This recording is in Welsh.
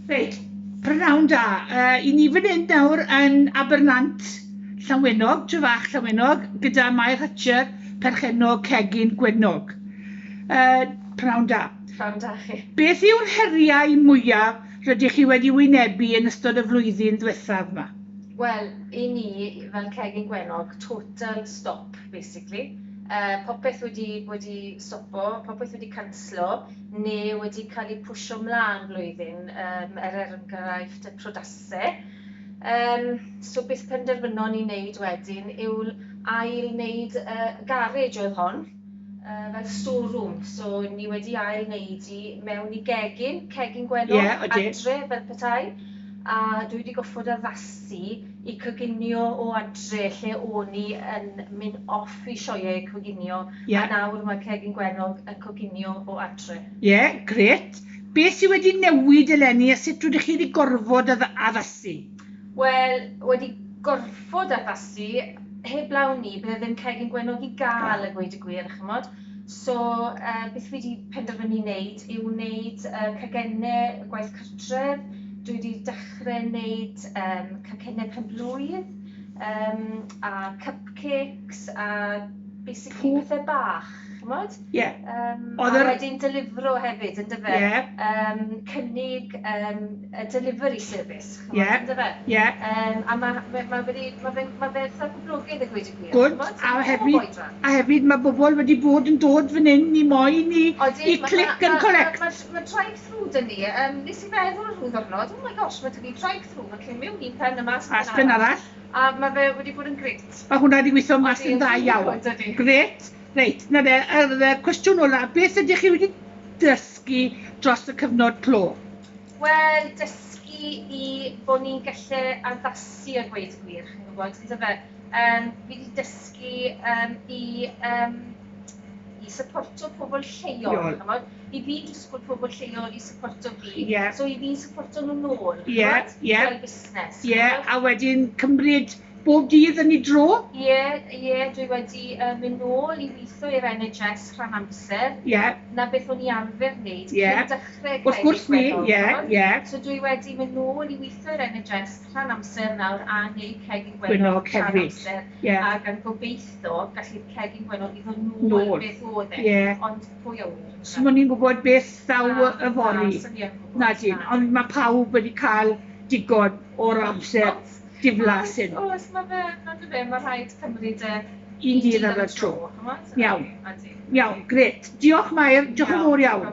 Reit, prynawn da. I ni fan hyn nawr yn Abernant, Llanwenog, Trefach Llanwenog, gyda Mair Hatcher, perchennog Cegin Gwenog. Prynawn da. Prynawn da chi. Beth yw'r heriau mwyaf rydych chi wedi wynebu yn ystod y flwyddyn ddiwethaf yma? Wel, i ni, fel Cegin Gwenog, total stop, basically. Popeth wedi stopo, popeth wedi canslo, neu wedi cael ei pwysio mlaen blwyddyn enghraifft y prodasau. So beth penderfynon ni wneud wedyn yw ail-wneud garage oedd hon, fel storeroom. So ni wedi ail-wneud i mewn i Cegin Gwenog, adre fel petai. A dwi wedi goffod addasu i coginio o adre lle o'n i yn mynd off i sioeau coginio. A nawr mae Cegin Gwenog yn coginio o adre. Gret. Beth sydd wedi newid eleni a sut rydych chi wedi gorfod addasu? Wel, wedi gorfod addasu, heb lawn ni, bydde ddim Cegin Gwenog i gael y gweud y gwir, chymod. So, beth wedi penderfynu wneud yw wneud cegennau gwaith cartref. Dwi wedi dechrau wneud cacennau pen-blwydd, a cupcakes, a basically pethau bach, chymod? A wedyn delifro hefyd, yn dyfe? Cynnig delivery service, chymod, yn dyfe? A mae fe eitha poblogydd y gweud y gwir, chymod? A hefyd mae bobl wedi bod yn dod fan hyn i moyn i click and collect. Mae drive-thru dyn ni. Nes i feddwl rhyw ddwrnod, oh my gosh, mae dyn ni drive-thru, mae cyn mewn un pen yma. Pen arall. A mae fe wedi bod yn gret. Mae hwnna wedi gweithio mas yn dda iawn. Gret. Reit, y cwestiwn ola, beth ydych chi wedi dysgu dros y cyfnod clo? Wel, dysgu i bod ni'n gallu addasu a gweud y gwir, chi'n gwybod, yn dyfe. Fi wedi dysgu i supporto pobl lleol, chymod? I fi'n dysgu pobl lleol i supporto fi, so i fi'n supporto nhw nôl, fel busnes. A wedyn cymryd bob dydd yn ei dro? Dwi wedi mynd nôl i weithio i'r NHS rhan amser. Na beth o'n i arfer wneud cyn dechrau Cegin Gwenog. So dwi wedi mynd nôl i weithio i'r NHS rhan amser nawr a wneud Cegin Gwenog rhan amser. A gan gobeithio gallu Cegin Gwenog i ddod nôl beth oedd e, ond pwy awyr. So mwyn ni'n gwybod beth thaw y fori. Na dyn, ond mae pawb wedi cael digon o'r amser. Diflas hyn. Oes, mae rhaid cymryd un dydd ar y tro. Iawn, gret. Diolch Mair, diolch yn fawr iawn.